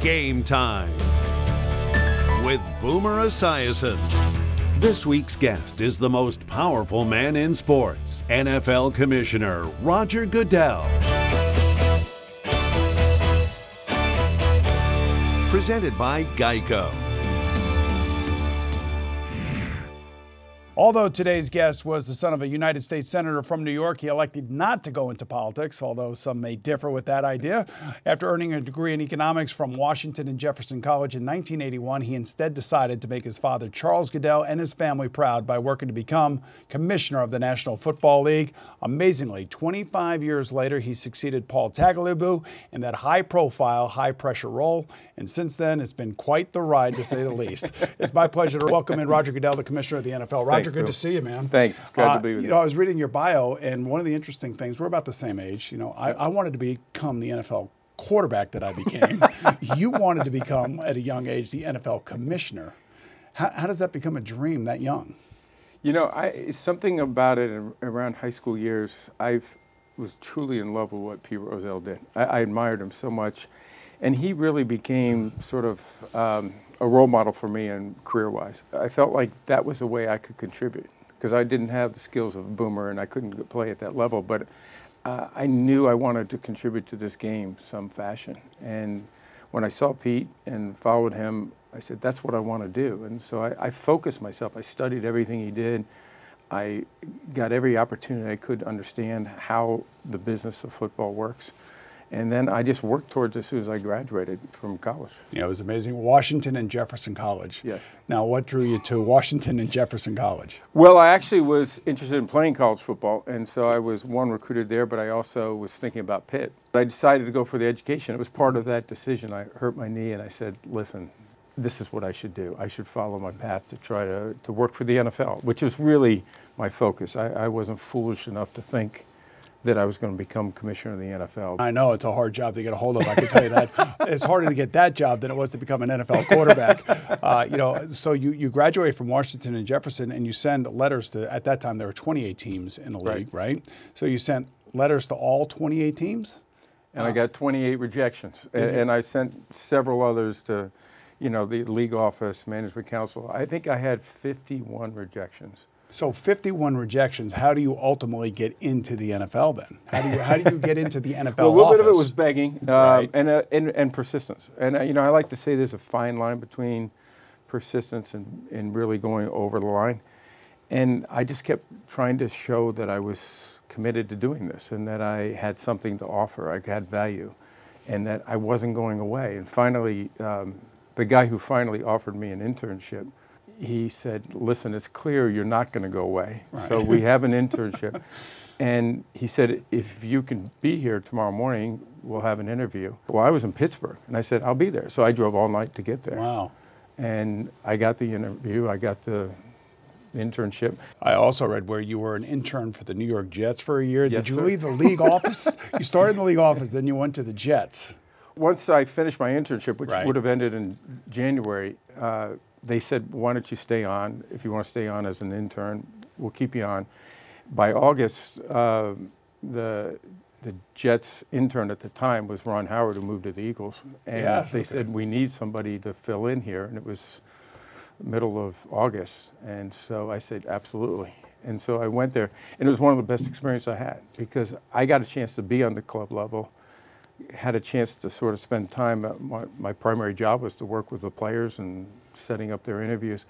Game Time with Boomer Esiason. This week's guest is the most powerful man in sports, NFL Commissioner Roger Goodell. Presented by Geico. Although today's guest was the son of a United States Senator from New York, he elected not to go into politics, although some may differ with that idea. After earning a degree in economics from Washington and Jefferson College in 1981, he instead decided to make his father, Charles Goodell, and his family proud by working to become commissioner of the National Football League. Amazingly, 25 years later, he succeeded Paul Tagliabue in that high-profile, high-pressure role. And since then, it's been quite the ride, to say the least. It's my pleasure to welcome in Roger Goodell, the commissioner of the NFL. Roger, good to see you, man. Thanks. Glad to be with you. I was reading your bio, and one of the interesting things, we're about the same age. I wanted to become the NFL quarterback that I became. You wanted to become, at a young age, the NFL commissioner. How does that become a dream that young? Something about it around high school years, I was truly in love with what Pete Rozelle did. I admired him so much. And he really became sort of a role model for me and career-wise. I felt like that was a way I could contribute because I didn't have the skills of Boomer and I couldn't play at that level. But I knew I wanted to contribute to this game some fashion. And when I saw Pete and followed him, I said, that's what I want to do. And so I focused myself. I studied everything he did. I got every opportunity I could understand how the business of football works. And then I just worked towards it as soon as I graduated from college. Yeah, it was amazing. Washington and Jefferson College. Yes. Now, what drew you to Washington and Jefferson College? Well, I actually was interested in playing college football, and so I was recruited there, but I also was thinking about Pitt. I decided to go for the education. It was part of that decision. I hurt my knee, and I said, listen, this is what I should do. I should follow my path to try to work for the NFL, which was really my focus. I wasn't foolish enough to think that I was going to become commissioner of the NFL. I know it's a hard job to get a hold of. I can tell you that. It's harder to get that job than it was to become an NFL quarterback. So you graduate from Washington and Jefferson, and you send letters to, at that time, there were 28 teams in the league, right? So you sent letters to all 28 teams? And I got 28 rejections. And I sent several others to, the league office, management council. I think I had 51 rejections. So 51 rejections. How do you ultimately get into the NFL then? How do you get into the NFL? Well, a little bit of it was begging right. and persistence. And I like to say there's a fine line between persistence and really going over the line. And I just kept trying to show that I was committed to doing this and that I had something to offer. I had value, and that I wasn't going away. And finally, the guy who finally offered me an internship, he said, listen, it's clear you're not going to go away. Right. So we have an internship. And he said, if you can be here tomorrow morning, we'll have an interview. Well, I was in Pittsburgh, and I said, I'll be there. So I drove all night to get there. Wow. And I got the interview. I got the internship. I also read where you were an intern for the New York Jets for a year. Yes, Did you sir. leave the league office? You started in the league office, then you went to the Jets. Once I finished my internship, which right. would have ended in January, they said, why don't you stay on? If you want to stay on as an intern, we'll keep you on. By August, the Jets intern at the time was Ron Howard, who moved to the Eagles. And they said, we need somebody to fill in here. And it was middle of August. And so I said, absolutely. And so I went there. And it was one of the best experiences I had because I got a chance to be on the club level, had a chance to sort of spend time. My primary job was to work with the players and setting up their interviews.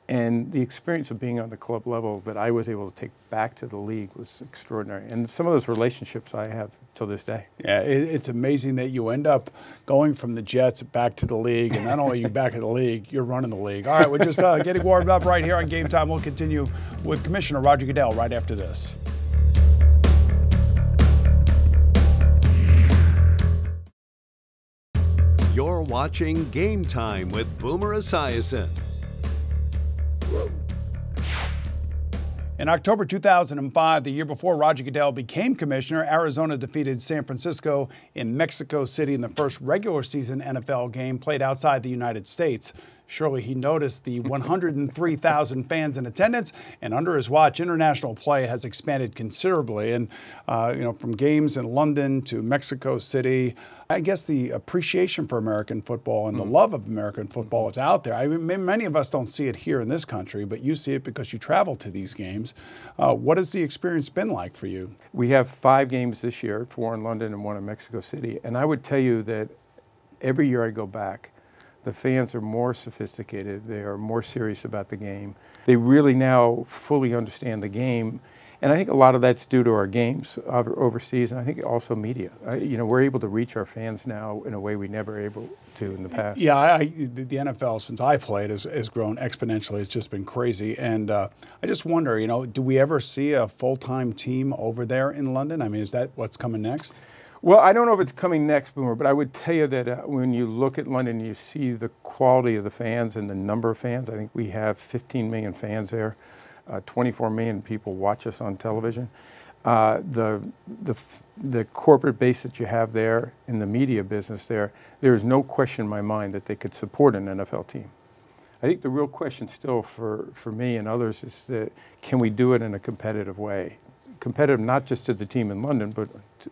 And the experience of being on the club level that I was able to take back to the league was extraordinary. And some of those relationships I have till this day. Yeah, it's amazing that you end up going from the Jets back to the league. And not only are you back in the league, you're running the league. All right, we're just getting warmed up right here on Game Time. We'll continue with Commissioner Roger Goodell right after this. You're watching Game Time with Boomer Esiason. In October 2005, the year before Roger Goodell became commissioner, Arizona defeated San Francisco in Mexico City in the first regular season NFL game played outside the United States. Surely he noticed the 103,000 fans in attendance, and under his watch, international play has expanded considerably. And, from games in London to Mexico City, I guess the appreciation for American football and the love of American football is out there. I mean, many of us don't see it here in this country, but you see it because you travel to these games. What has the experience been like for you? We have 5 games this year, 4 in London and 1 in Mexico City. And I would tell you that every year I go back, the fans are more sophisticated. They are more serious about the game. They really now fully understand the game. And I think a lot of that's due to our games overseas, and I think also media. We're able to reach our fans now in a way we never were able to in the past. Yeah, the NFL, since I played, has grown exponentially. It's just been crazy. And I just wonder, do we ever see a full-time team over there in London? I mean, is that what's coming next? Well, I don't know if it's coming next, Boomer, but I would tell you that when you look at London, you see the quality of the fans and the number of fans. I think we have 15 million fans there. 24 million people watch us on television. The corporate base that you have there in the media business there is no question in my mind that they could support an NFL team. I think the real question still for me and others is that can we do it in a competitive way? Competitive not just to the team in London, but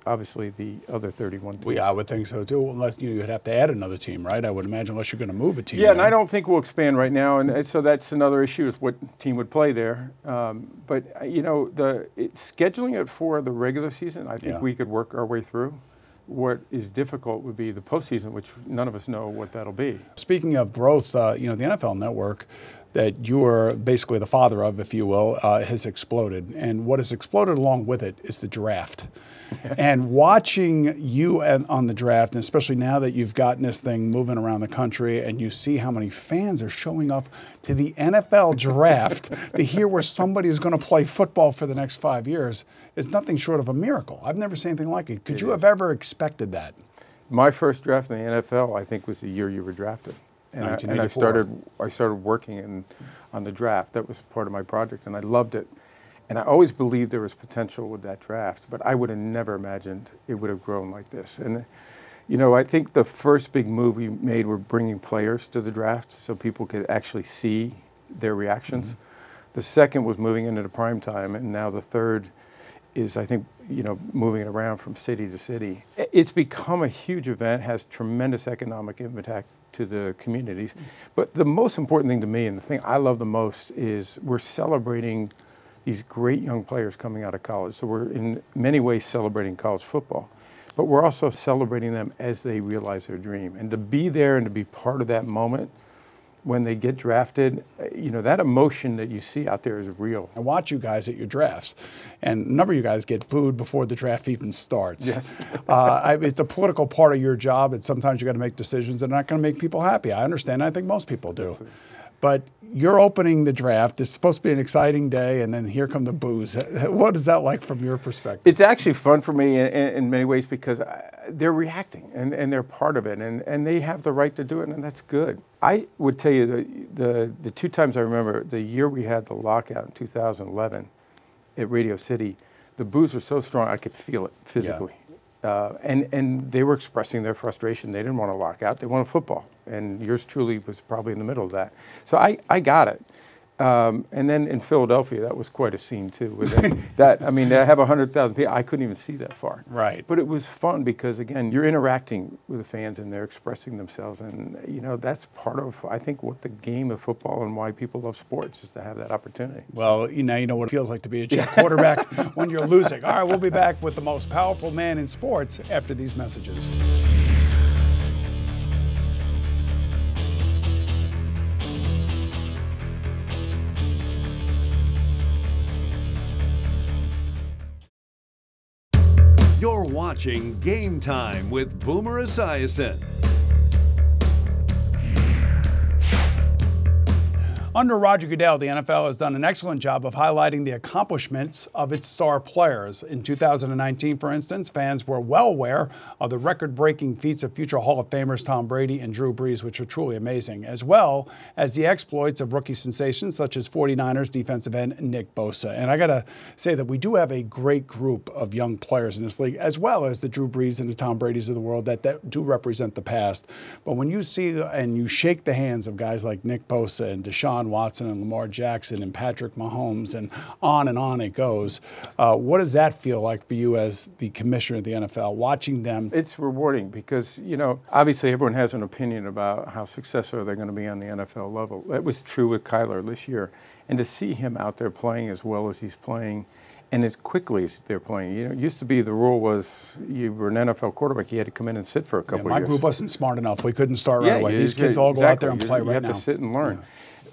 obviously the other 31 teams. Well, yeah, I would think so too, unless you'd have to add another team, right? I would imagine, unless you're going to move a team. Yeah, and I don't think we'll expand right now, and so that's another issue is what team would play there. But scheduling it for the regular season, I think we could work our way through. What is difficult would be the postseason, which none of us know what that'll be. Speaking of growth, the NFL Network that you are basically the father of, if you will, has exploded. And what has exploded along with it is the draft. And watching you on the draft, and especially now that you've gotten this thing moving around the country and you see how many fans are showing up to the NFL draft to hear where somebody is going to play football for the next 5 years is nothing short of a miracle. I've never seen anything like it. Could you have ever expected that? My first draft in the NFL, I think, was the year you were drafted. And I started working on the draft. That was part of my project, and I loved it. And I always believed there was potential with that draft, but I would have never imagined it would have grown like this. And, I think the first big move we made were bringing players to the draft so people could actually see their reactions. Mm-hmm. The second was moving into the prime time, and now the third is, I think, moving it around from city to city. It's become a huge event, has tremendous economic impact to the communities. But the most important thing to me, and the thing I love the most, is we're celebrating these great young players coming out of college. So we're in many ways celebrating college football, but we're also celebrating them as they realize their dream. And to be there and to be part of that moment when they get drafted, that emotion that you see out there is real. I watch you guys at your drafts, and a number of you guys get booed before the draft even starts. Yes. It's a political part of your job, and sometimes you got to make decisions that are not going to make people happy. I understand. I think most people do. But you're opening the draft. It's supposed to be an exciting day, and then here come the boos. What is that like from your perspective? It's actually fun for me in many ways because they're reacting, and they're part of it, and they have the right to do it, and that's good. I would tell you the 2 times I remember, the year we had the lockout in 2011 at Radio City, the boos were so strong I could feel it physically. Yeah. And they were expressing their frustration. They didn't want to lock out. They wanted football. And yours truly was probably in the middle of that. So I got it. And then in Philadelphia, that was quite a scene too. With to have 100,000 people, I couldn't even see that far. Right. But it was fun because, again, you're interacting with the fans and they're expressing themselves. And, that's part of, I think, what the game of football and why people love sports is to have that opportunity. Well, you know what it feels like to be a Jet quarterback when you're losing. All right, we'll be back with the most powerful man in sports after these messages. You're watching Game Time with Boomer Esiason. Under Roger Goodell, the NFL has done an excellent job of highlighting the accomplishments of its star players. In 2019, for instance, fans were well aware of the record-breaking feats of future Hall of Famers Tom Brady and Drew Brees, which are truly amazing, as well as the exploits of rookie sensations such as 49ers defensive end Nick Bosa. And I got to say that we do have a great group of young players in this league, as well as the Drew Brees and the Tom Bradys of the world that do represent the past. But when you see and you shake the hands of guys like Nick Bosa and Deshaun Watson and Lamar Jackson and Patrick Mahomes and on it goes. What does that feel like for you as the commissioner of the NFL, watching them? It's rewarding because, you know, obviously everyone has an opinion about how successful they're going to be on the NFL level. That was true with Kyler this year. And to see him out there playing as well as he's playing and as quickly as they're playing. You know, it used to be the rule was you were an NFL quarterback, you had to come in and sit for a couple of years. My group wasn't smart enough. We couldn't start right away. These kids all go out there and play right now. You have to sit and learn.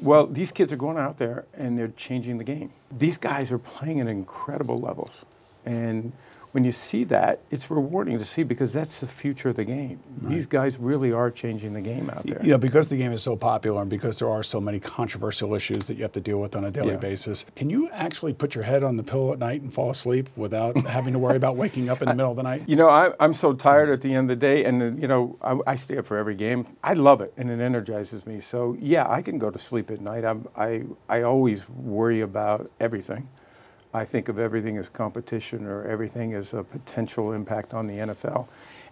Well, these kids are going out there and they're changing the game. These guys are playing at incredible levels. And when you see that, it's rewarding to see because that's the future of the game. Right. These guys really are changing the game out there. You know, because the game is so popular and because there are so many controversial issues that you have to deal with on a daily basis, can you actually put your head on the pillow at night and fall asleep without having to worry about waking up in the middle of the night? You know, I'm so tired at the end of the day, and, you know, I stay up for every game. I love it, and it energizes me. So, yeah, I can go to sleep at night. I always worry about everything. I think of everything as competition or everything as a potential impact on the NFL.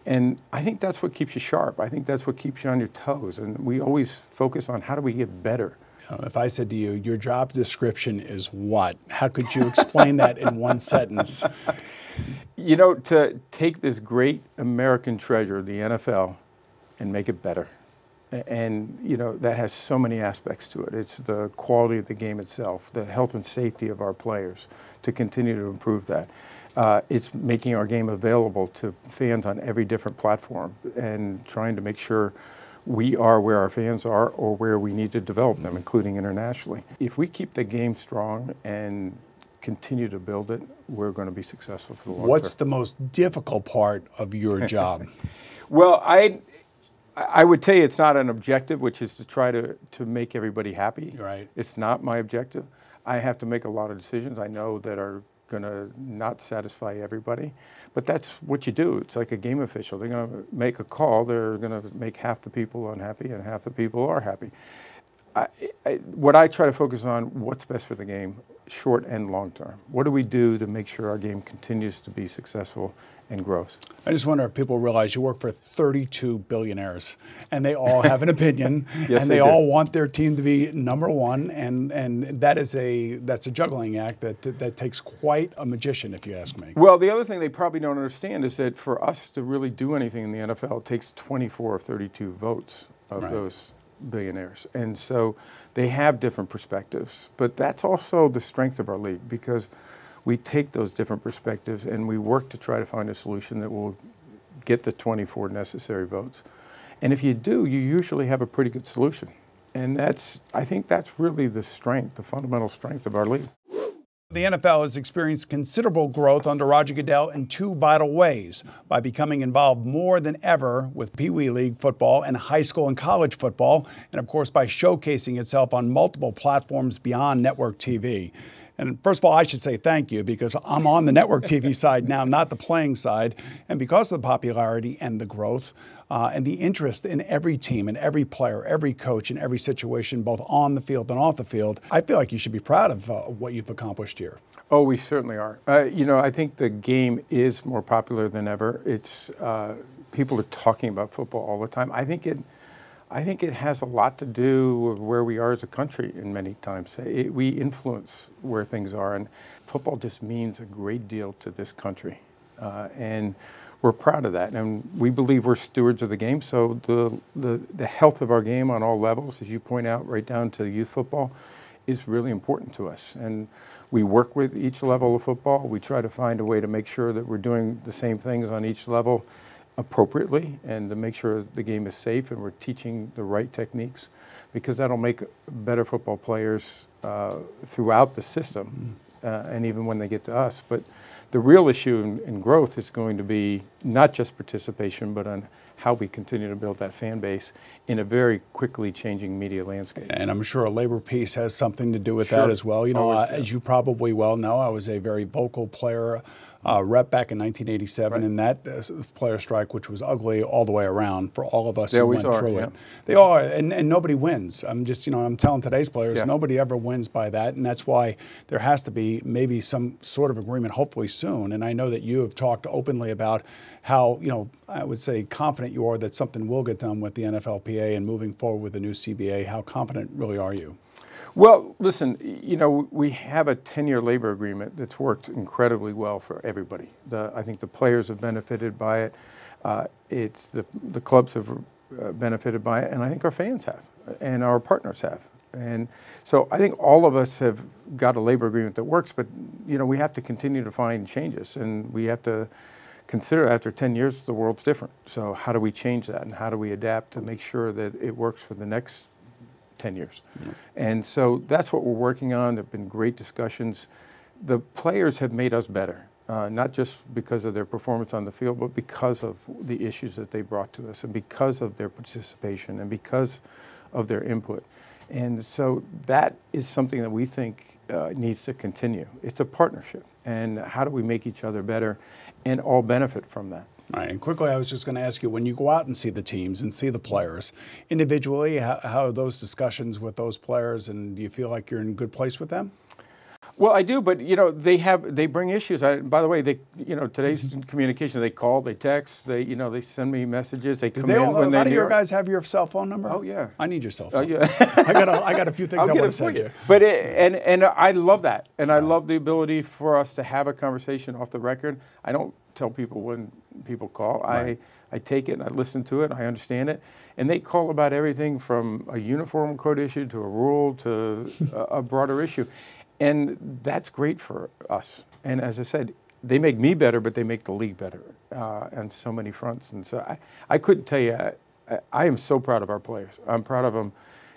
And I think that's what keeps you sharp. I think that's what keeps you on your toes. And we always focus on how do we get better. If I said to you, your job description is what? How could you explain that in one sentence? You know, to take this great American treasure, the NFL, and make it better. And, you know, that has so many aspects to it. It's the quality of the game itself, the health and safety of our players, to continue to improve that. It's making our game available to fans on every different platform and trying to make sure we are where our fans are or where we need to develop them, including internationally. If we keep the game strong and continue to build it, we're going to be successful for the long term. What's the most difficult part of your job? Well, I would tell you it's not an objective, which is to try to make everybody happy. Right. It's not my objective. I have to make a lot of decisions I know that are going to not satisfy everybody. But that's what you do. It's like a game official. They're going to make a call. They're going to make half the people unhappy and half the people are happy. What I try to focus on, what's best for the game, short and long term. What do we do to make sure our game continues to be successful and grows? I just wonder if people realize you work for 32 billionaires and they all have an opinion Yes, and they all want their team to be number one, and that's a juggling act that takes quite a magician, if you ask me. Well, the other thing they probably don't understand is that for us to really do anything in the NFL, it takes 24 or 32 votes of those billionaires. And so they have different perspectives. But that's also the strength of our league because we take those different perspectives and we work to try to find a solution that will get the 24 necessary votes. And if you do, you usually have a pretty good solution. And I think that's really the strength, the fundamental strength of our league. The NFL has experienced considerable growth under Roger Goodell in two vital ways: by becoming involved more than ever with Pee Wee League football and high school and college football, and of course by showcasing itself on multiple platforms beyond network TV. And first of all, I should say thank you because I'm on the network TV side now, not the playing side. And because of the popularity and the growth and the interest in every team and every player, every coach in every situation, both on the field and off the field, I feel like you should be proud of what you've accomplished here. Oh, we certainly are. You know, I think the game is more popular than ever. It's people are talking about football all the time. I think it has a lot to do with where we are as a country in many times. We influence where things are, and football just means a great deal to this country. And we're proud of that, and we believe we're stewards of the game, so the health of our game on all levels, as you point out, right down to youth football, is really important to us. And we work with each level of football. We try to find a way to make sure that we're doing the same things on each level appropriately and to make sure the game is safe and we're teaching the right techniques, because that'll make better football players throughout the system and even when they get to us. But The real issue in growth is going to be not just participation, but on how we continue to build that fan base in a very quickly changing media landscape. And I'm sure a labor piece has something to do with Sure. that as well. You know, Always, yeah. as you probably well know, I was a very vocal player rep back in 1987 Right. in that player strike, which was ugly all the way around for all of us They who always went are, through yeah. it. They are, and nobody wins. I'm just, I'm telling today's players, Yeah. nobody ever wins by that, and that's why there has to be maybe some sort of agreement, hopefully soon. And I know that you have talked openly about how, I would say confident you are that something will get done with the NFLPA and moving forward with the new CBA. How confident really are you? Well, listen, we have a 10-year labor agreement that's worked incredibly well for everybody. I think the players have benefited by it. It's the clubs have benefited by it, and I think our fans have, and our partners have. And so I think all of us have got a labor agreement that works, but we have to continue to find changes, and we have to consider after 10 years the world's different. So how do we change that, and how do we adapt to make sure that it works for the next 10 years. Mm-hmm. And so that's what we're working on. There have been great discussions. The players have made us better, not just because of their performance on the field, but because of the issues that they brought to us and because of their participation and because of their input. And so that is something that we think needs to continue. It's a partnership. And how do we make each other better and all benefit from that? All right, and quickly, I was just going to ask you, when you go out and see the teams and see the players individually, how are those discussions with those players, and do you feel like you're in a good place with them? Well, I do, but they bring issues. By the way, today's communication. They call, they text, they send me messages. They come in when a they. lot of your guys have your cell phone number. Oh yeah, I need your cell phone. Oh yeah, I got a few things I want to send you. But and I love that, and I love the ability for us to have a conversation off the record. I don't tell people when people call. Right. I take it and I listen to it. I understand it, and they call about everything from a uniform code issue to a rule to a broader issue. And that's great for us. And as I said, they make me better, but they make the league better on so many fronts. And so I couldn't tell you, I am so proud of our players. I'm proud of them,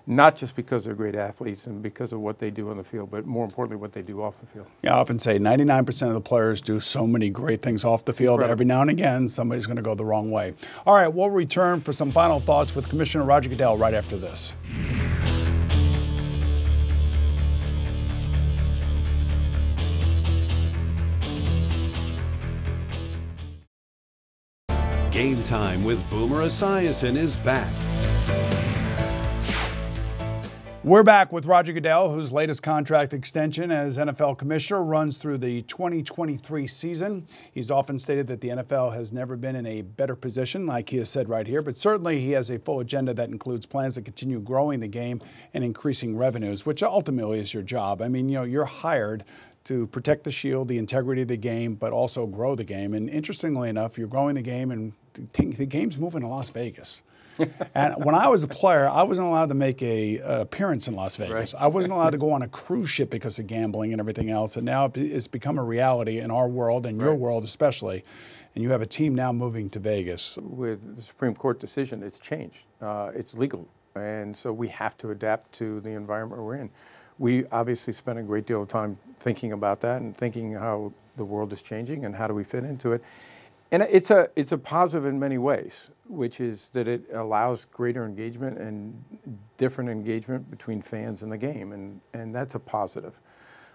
not just because they're great athletes and because of what they do on the field, but more importantly, what they do off the field. Yeah, I often say 99% of the players do so many great things off the field. Every now and again, somebody's going to go the wrong way. All right, we'll return for some final thoughts with Commissioner Roger Goodell right after this. Game Time with Boomer Esiason is back. We're back with Roger Goodell, whose latest contract extension as NFL commissioner runs through the 2023 season. He's often stated that the NFL has never been in a better position, like he has said right here, but certainly he has a full agenda that includes plans to continue growing the game and increasing revenues, which ultimately is your job. I mean, you're hired to protect the shield, the integrity of the game, but also grow the game. And interestingly enough, you're growing the game, and the game's moving to Las Vegas. And when I was a player, I wasn't allowed to make an appearance in Las Vegas. Right. I wasn't allowed to go on a cruise ship because of gambling and everything else. And now it's become a reality in our world and your world especially. And you have a team now moving to Vegas. With the Supreme Court decision, it's changed. It's legal. And so we have to adapt to the environment we're in. We obviously spent a great deal of time thinking about that and thinking how the world is changing and how do we fit into it. And it's a positive in many ways, which is that it allows greater engagement and different engagement between fans and the game, and that's a positive.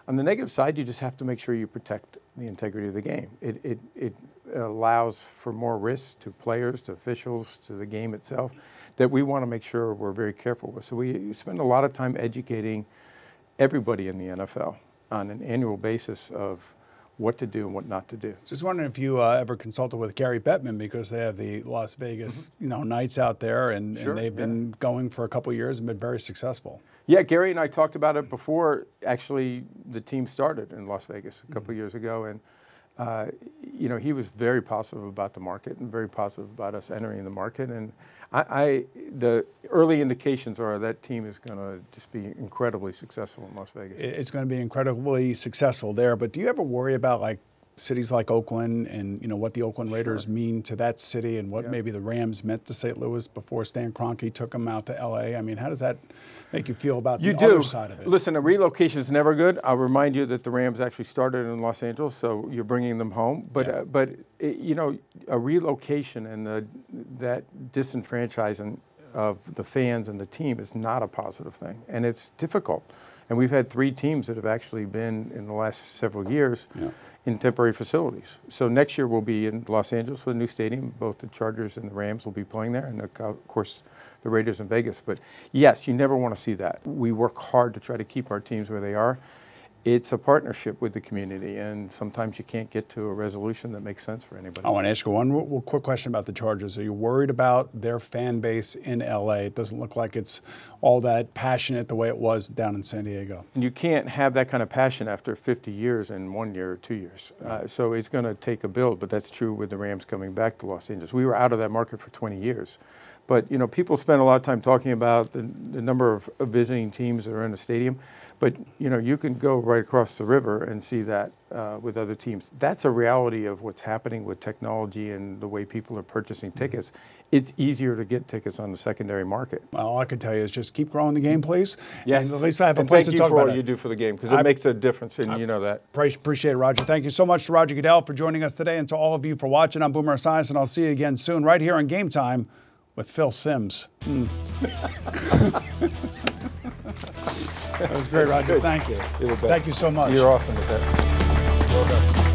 On the negative side, you just have to make sure you protect the integrity of the game. It allows for more risks to players, to officials, to the game itself, that we want to make sure we're very careful with. So we spend a lot of time educating everybody in the NFL on an annual basis of what to do and what not to do. Just wondering if you ever consulted with Gary Bettman, because they have the Las Vegas, nights out there, and they've been going for a couple of years and been very successful. Yeah, Gary and I talked about it before actually the team started in Las Vegas a couple of years ago, and he was very positive about the market and very positive about us entering the market. And the early indications are that team is going to just be incredibly successful in Las Vegas. It's going to be incredibly successful there. But do you ever worry about cities like Oakland and, what the Oakland Raiders mean to that city and what maybe the Rams meant to St. Louis before Stan Kroenke took them out to L.A.? I mean, how does that make you feel about the other side of it? Listen, a relocation is never good. I'll remind you that the Rams actually started in Los Angeles, so you're bringing them home. But, a relocation and that disenfranchising of the fans and the team is not a positive thing, and it's difficult. And we've had 3 teams that have actually been in the last several years in temporary facilities. So next year we'll be in Los Angeles with a new stadium. Both the Chargers and the Rams will be playing there, and of course the Raiders in Vegas. But yes, you never want to see that. We work hard to try to keep our teams where they are. It's a partnership with the community, and sometimes you can't get to a resolution that makes sense for anybody. I want to ask you one real quick question about the Chargers. Are you worried about their fan base in L.A.? It doesn't look like it's all that passionate the way it was down in San Diego. You can't have that kind of passion after 50 years in 1 year or 2 years. So it's going to take a build, but that's true with the Rams coming back to Los Angeles. We were out of that market for 20 years. But, people spend a lot of time talking about the number of visiting teams that are in the stadium. But, you can go right across the river and see that with other teams. That's a reality of what's happening with technology and the way people are purchasing tickets. It's easier to get tickets on the secondary market. Well, all I can tell you is just keep growing the game, please. Yes. And at least I have a place to talk about it. Thank you for all you do for the game, because it makes a difference, and you know that. Appreciate it, Roger. Thank you so much to Roger Goodell for joining us today, and to all of you for watching. I'm Boomer Esiason. I'll see you again soon right here on Game Time with Phil Simms. That was great, Roger. Thank you. You're the best. Thank you so much. You're awesome with that. Well done.